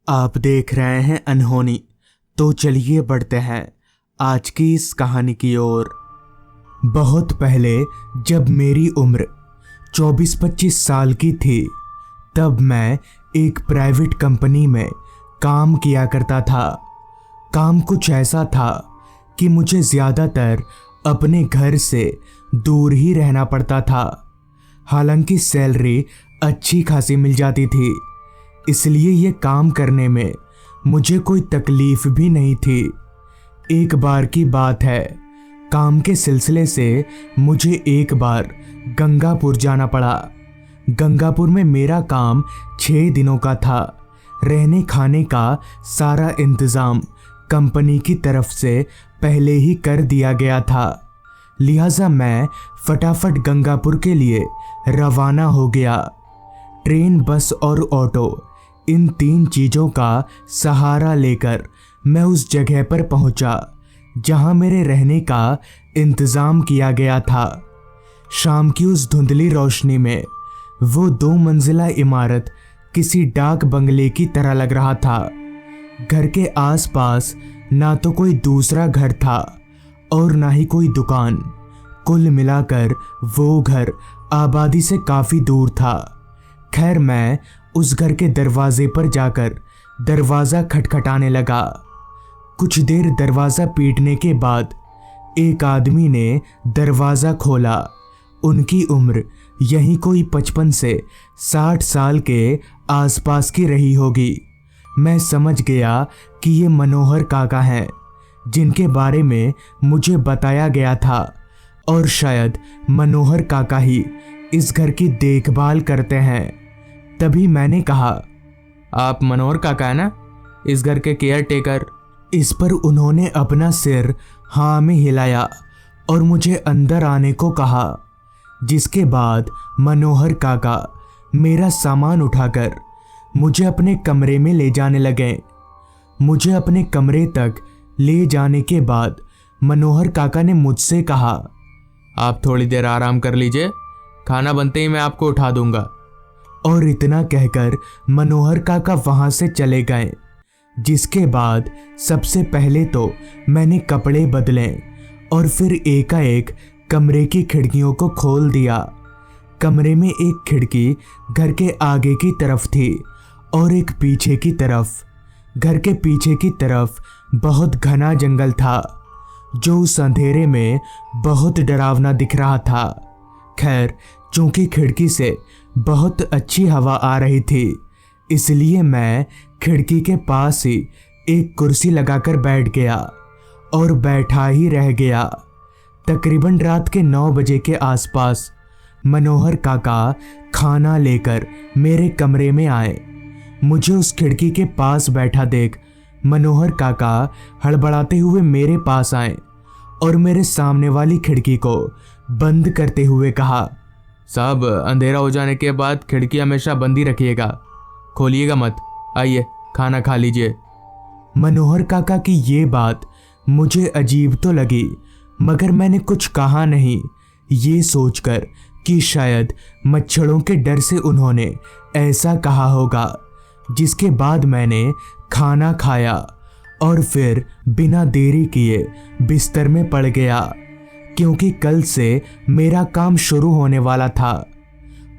आप देख रहे हैं अनहोनी। तो चलिए बढ़ते हैं आज की इस कहानी की ओर। बहुत पहले जब मेरी उम्र 24-25 साल की थी, तब मैं एक प्राइवेट कंपनी में काम किया करता था। काम कुछ ऐसा था कि मुझे ज़्यादातर अपने घर से दूर ही रहना पड़ता था। हालांकि सैलरी अच्छी खासी मिल जाती थी, इसलिए ये काम करने में मुझे कोई तकलीफ भी नहीं थी। एक बार की बात है, काम के सिलसिले से मुझे एक बार गंगापुर जाना पड़ा। गंगापुर में मेरा काम 6 दिनों का था। रहने खाने का सारा इंतज़ाम कंपनी की तरफ से पहले ही कर दिया गया था, लिहाजा मैं फटाफट गंगापुर के लिए रवाना हो गया। ट्रेन, बस और ऑटो, इन 3 चीज़ों का सहारा लेकर मैं उस जगह पर पहुंचा जहां मेरे रहने का इंतज़ाम किया गया था। शाम की उस धुंधली रोशनी में वो 2 मंजिला इमारत किसी डाक बंगले की तरह लग रहा था। घर के आसपास ना तो कोई दूसरा घर था और ना ही कोई दुकान। कुल मिलाकर वो घर आबादी से काफ़ी दूर था। खैर, मैं उस घर के दरवाजे पर जाकर दरवाज़ा खटखटाने लगा। कुछ देर दरवाज़ा पीटने के बाद एक आदमी ने दरवाज़ा खोला। उनकी उम्र यहीं कोई 55 से 60 साल के आसपास की रही होगी। मैं समझ गया कि ये मनोहर काका हैं, जिनके बारे में मुझे बताया गया था, और शायद मनोहर काका ही इस घर की देखभाल करते हैं। तभी मैंने कहा, आप मनोहर काका है ना, इस घर के केयर टेकर? इस पर उन्होंने अपना सिर हाँ में हिलाया और मुझे अंदर आने को कहा, जिसके बाद मनोहर काका मेरा सामान उठाकर मुझे अपने कमरे में ले जाने लगे। मुझे अपने कमरे तक ले जाने के बाद मनोहर काका ने मुझसे कहा, आप थोड़ी देर आराम कर लीजिए, खाना बनते ही मैं आपको उठा दूंगा। और इतना कहकर मनोहर काका वहां से चले गए। जिसके बाद सबसे पहले तो मैंने कपड़े बदले और फिर एकाएक कमरे की खिड़कियों को खोल दिया। कमरे में एक खिड़की घर के आगे की तरफ थी और एक पीछे की तरफ। घर के पीछे की तरफ बहुत घना जंगल था, जो उस अंधेरे में बहुत डरावना दिख रहा था। खैर, चूंकि खिड़की से बहुत अच्छी हवा आ रही थी, इसलिए मैं खिड़की के पास ही एक कुर्सी लगाकर बैठ गया और बैठा ही रह गया। तकरीबन रात के 9 बजे के आसपास मनोहर काका खाना लेकर मेरे कमरे में आए। मुझे उस खिड़की के पास बैठा देख मनोहर काका हड़बड़ाते हुए मेरे पास आए और मेरे सामने वाली खिड़की को बंद करते हुए कहा, साहब, अंधेरा हो जाने के बाद खिड़की हमेशा बंद ही रखिएगा, खोलिएगा मत। आइए खाना खा लीजिए। मनोहर काका की ये बात मुझे अजीब तो लगी, मगर मैंने कुछ कहा नहीं, ये सोचकर कि शायद मच्छरों के डर से उन्होंने ऐसा कहा होगा। जिसके बाद मैंने खाना खाया और फिर बिना देरी किए बिस्तर में पड़ गया, क्योंकि कल से मेरा काम शुरू होने वाला था।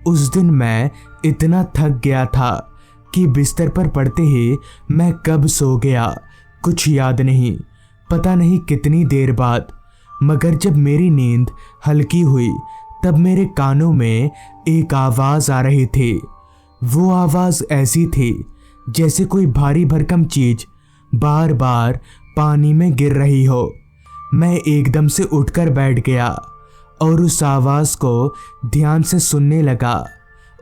उस दिन मैं इतना थक गया था कि बिस्तर पर पड़ते ही मैं कब सो गया कुछ याद नहीं। पता नहीं कितनी देर बाद, मगर जब मेरी नींद हल्की हुई तब मेरे कानों में एक आवाज़ आ रही थी। वो आवाज़ ऐसी थी जैसे कोई भारी भरकम चीज़ बार बार पानी में गिर रही हो। मैं एकदम से उठकर बैठ गया और उस आवाज़ को ध्यान से सुनने लगा।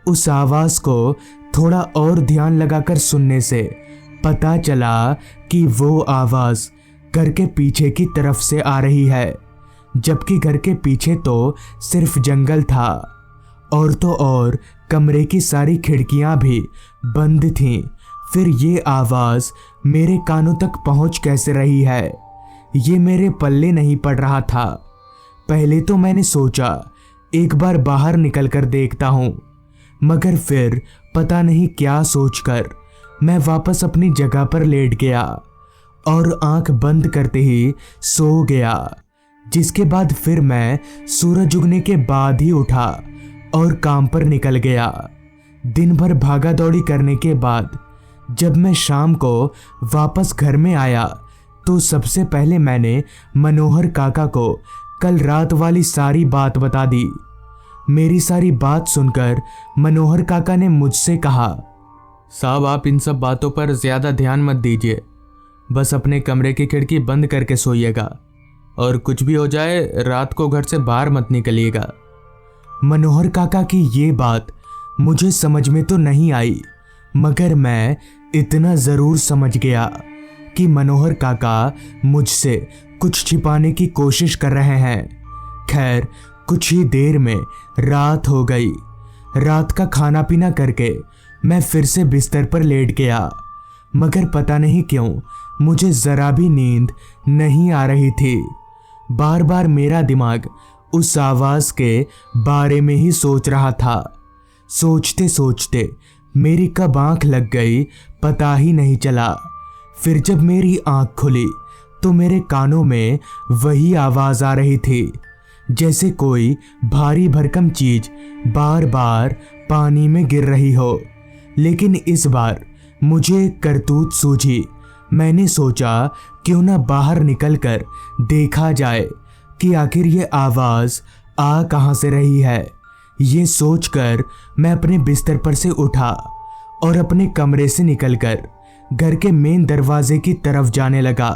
उस आवाज़ को थोड़ा और ध्यान लगाकर सुनने से पता चला कि वो आवाज़ घर के पीछे की तरफ से आ रही है, जबकि घर के पीछे तो सिर्फ जंगल था, और तो और कमरे की सारी खिड़कियां भी बंद थीं। फिर ये आवाज़ मेरे कानों तक पहुंच कैसे रही है, ये मेरे पल्ले नहीं पड़ रहा था। पहले तो मैंने सोचा एक बार बाहर निकल कर देखता हूँ, मगर फिर पता नहीं क्या सोचकर मैं वापस अपनी जगह पर लेट गया और आंख बंद करते ही सो गया। जिसके बाद फिर मैं सूरज उगने के बाद ही उठा और काम पर निकल गया। दिन भर भागा दौड़ी करने के बाद जब मैं शाम को वापस घर में आया तो सबसे पहले मैंने मनोहर काका को कल रात वाली सारी बात बता दी। मेरी सारी बात सुनकर मनोहर काका ने मुझसे कहा, साहब आप इन सब बातों पर ज़्यादा ध्यान मत दीजिए, बस अपने कमरे की खिड़की बंद करके सोइएगा और कुछ भी हो जाए रात को घर से बाहर मत निकलिएगा। मनोहर काका की ये बात मुझे समझ में तो नहीं आई, मगर मैं इतना ज़रूर समझ गया कि मनोहर काका मुझसे कुछ छिपाने की कोशिश कर रहे हैं। खैर कुछ ही देर में रात हो गई। रात का खाना पीना करके मैं फिर से बिस्तर पर लेट गया, मगर पता नहीं क्यों मुझे ज़रा भी नींद नहीं आ रही थी। बार बार मेरा दिमाग उस आवाज़ के बारे में ही सोच रहा था। सोचते सोचते मेरी कब आंख लग गई पता ही नहीं चला। फिर जब मेरी आंख खुली तो मेरे कानों में वही आवाज़ आ रही थी, जैसे कोई भारी भरकम चीज बार बार पानी में गिर रही हो। लेकिन इस बार मुझे एक करतूत सूझी। मैंने सोचा क्यों ना बाहर निकलकर देखा जाए कि आखिर ये आवाज़ आ कहाँ से रही है। ये सोचकर मैं अपने बिस्तर पर से उठा और अपने कमरे से निकलकर घर के मेन दरवाजे की तरफ जाने लगा।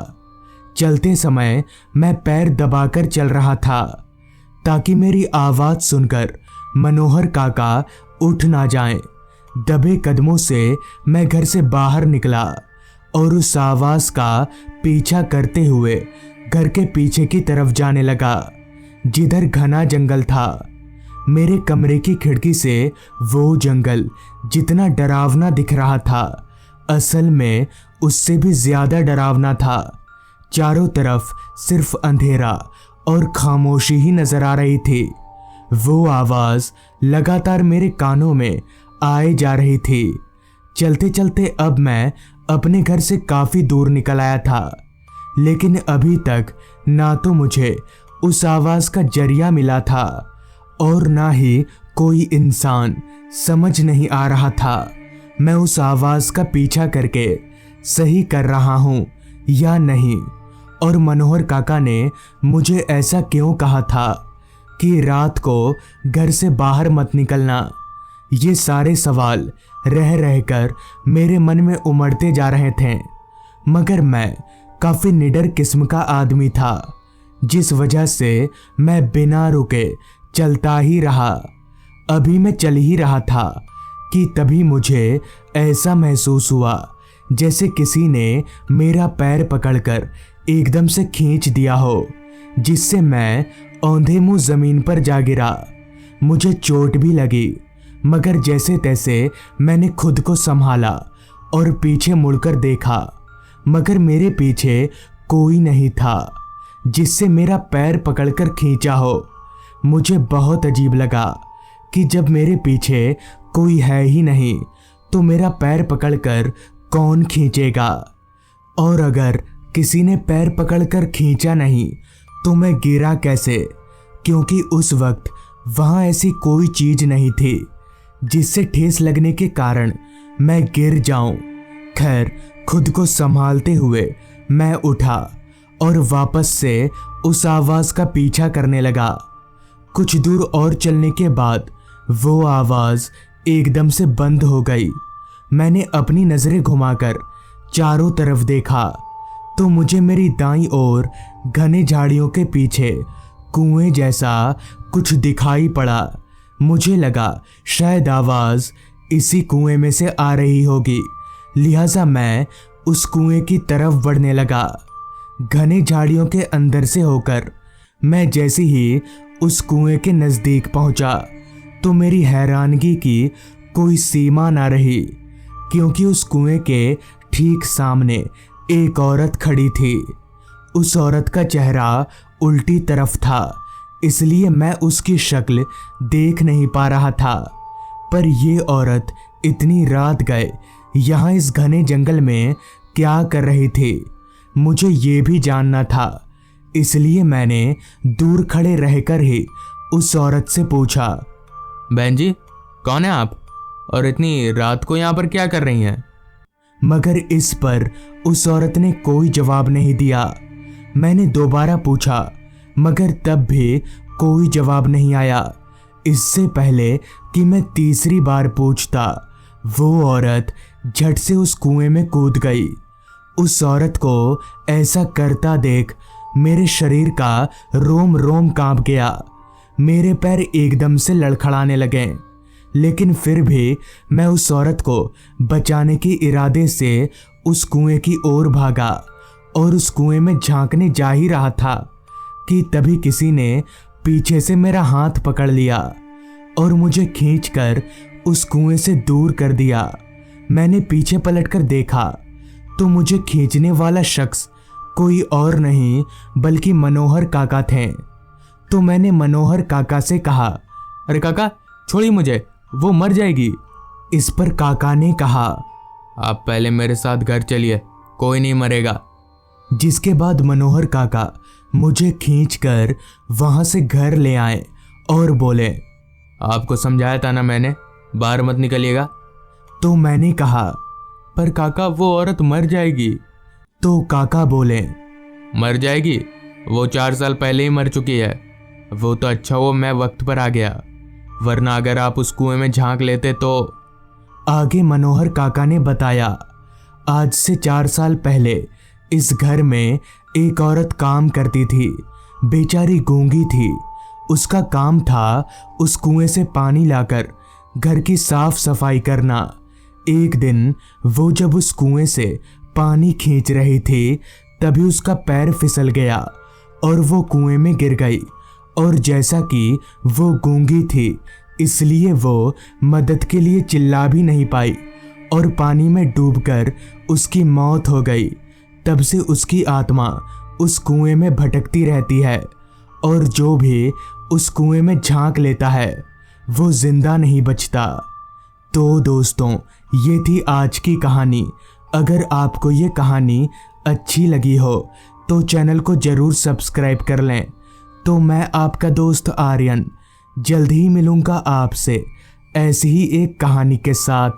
चलते समय मैं पैर दबाकर चल रहा था ताकि मेरी आवाज़ सुनकर मनोहर काका उठ ना जाएं। दबे कदमों से मैं घर से बाहर निकला और उस आवाज़ का पीछा करते हुए घर के पीछे की तरफ जाने लगा, जिधर घना जंगल था। मेरे कमरे की खिड़की से वो जंगल जितना डरावना दिख रहा था, असल में उससे भी ज़्यादा डरावना था। चारों तरफ सिर्फ अंधेरा और खामोशी ही नजर आ रही थी। वो आवाज़ लगातार मेरे कानों में आए जा रही थी। चलते चलते अब मैं अपने घर से काफ़ी दूर निकल आया था, लेकिन अभी तक ना तो मुझे उस आवाज़ का जरिया मिला था और ना ही कोई इंसान। समझ नहीं आ रहा था मैं उस आवाज़ का पीछा करके सही कर रहा हूँ या नहीं, और मनोहर काका ने मुझे ऐसा क्यों कहा था कि रात को घर से बाहर मत निकलना। ये सारे सवाल रह रहकर मेरे मन में उमड़ते जा रहे थे, मगर मैं काफ़ी निडर किस्म का आदमी था, जिस वजह से मैं बिना रुके चलता ही रहा। अभी मैं चल ही रहा था कि तभी मुझे ऐसा महसूस हुआ जैसे किसी ने मेरा पैर पकड़कर एकदम से खींच दिया हो, जिससे मैं औंधे मुंह ज़मीन पर जा गिरा। मुझे चोट भी लगी, मगर जैसे तैसे मैंने खुद को संभाला और पीछे मुड़कर देखा, मगर मेरे पीछे कोई नहीं था जिससे मेरा पैर पकड़कर खींचा हो। मुझे बहुत अजीब लगा कि जब मेरे पीछे कोई है ही नहीं तो मेरा पैर पकड़कर कौन खींचेगा, और अगर किसी ने पैर पकड़कर खींचा नहीं तो मैं गिरा कैसे, क्योंकि उस वक्त वहाँ ऐसी कोई चीज़ नहीं थी जिससे ठेस लगने के कारण मैं गिर जाऊं। खैर खुद को संभालते हुए मैं उठा और वापस से उस आवाज़ का पीछा करने लगा। कुछ दूर और चलने के बाद वो आवाज़ एकदम से बंद हो गई। मैंने अपनी नज़रें घुमाकर चारों तरफ देखा तो मुझे मेरी दाईं ओर घने झाड़ियों के पीछे कुएं जैसा कुछ दिखाई पड़ा। मुझे लगा शायद आवाज़ इसी कुएं में से आ रही होगी, लिहाजा मैं उस कुएं की तरफ बढ़ने लगा। घने झाड़ियों के अंदर से होकर मैं जैसे ही उस कुएं के नज़दीक पहुंचा तो मेरी हैरानगी की कोई सीमा ना रही, क्योंकि उस कुएं के ठीक सामने एक औरत खड़ी थी। उस औरत का चेहरा उल्टी तरफ था, इसलिए मैं उसकी शक्ल देख नहीं पा रहा था। पर ये औरत इतनी रात गए यहाँ इस घने जंगल में क्या कर रही थी, मुझे ये भी जानना था। इसलिए मैंने दूर खड़े रहकर ही उस औरत से पूछा, बहन जी कौन है आप, और इतनी रात को यहाँ पर क्या कर रही हैं? मगर इस पर उस औरत ने कोई जवाब नहीं दिया। मैंने दोबारा पूछा, मगर तब भी कोई जवाब नहीं आया। इससे पहले कि मैं तीसरी बार पूछता, वो औरत झट से उस कुएं में कूद गई। उस औरत को ऐसा करता देख मेरे शरीर का रोम रोम कांप गया। मेरे पैर एकदम से लड़खड़ाने लगे, लेकिन फिर भी मैं उस औरत को बचाने के इरादे से उस कुएं की ओर भागा और उस कुएं में झांकने जा ही रहा था कि तभी किसी ने पीछे से मेरा हाथ पकड़ लिया और मुझे खींचकर उस कुएं से दूर कर दिया। मैंने पीछे पलटकर देखा तो मुझे खींचने वाला शख्स कोई और नहीं बल्कि मनोहर काका थे। तो मैंने मनोहर काका से कहा, अरे काका छोड़िए मुझे, वो मर जाएगी। इस पर काका ने कहा, आप पहले मेरे साथ घर चलिए, कोई नहीं मरेगा। जिसके बाद मनोहर काका मुझे खींचकर वहां से घर ले आए और बोले, आपको समझाया था ना मैंने, बाहर मत निकलिएगा। तो मैंने कहा, पर काका वो औरत मर जाएगी। तो काका बोले, मर जाएगी? वो 4 साल पहले ही मर चुकी है। वो तो अच्छा हुआ मैं वक्त पर आ गया, वरना अगर आप उस कुएं में झांक लेते तो। आगे मनोहर काका ने बताया, आज से 4 साल पहले इस घर में एक औरत काम करती थी। बेचारी गूंगी थी। उसका काम था उस कुएं से पानी लाकर घर की साफ सफाई करना। एक दिन वो जब उस कुएं से पानी खींच रही थी तभी उसका पैर फिसल गया और वो कुएं में गिर गई। और जैसा कि वो गूंगी थी इसलिए वो मदद के लिए चिल्ला भी नहीं पाई और पानी में डूबकर उसकी मौत हो गई। तब से उसकी आत्मा उस कुएं में भटकती रहती है और जो भी उस कुएं में झांक लेता है वो जिंदा नहीं बचता। तो दोस्तों, ये थी आज की कहानी। अगर आपको ये कहानी अच्छी लगी हो तो चैनल को ज़रूर सब्सक्राइब कर लें। तो मैं आपका दोस्त आर्यन जल्द ही मिलूँगा आपसे ऐसी ही एक कहानी के साथ।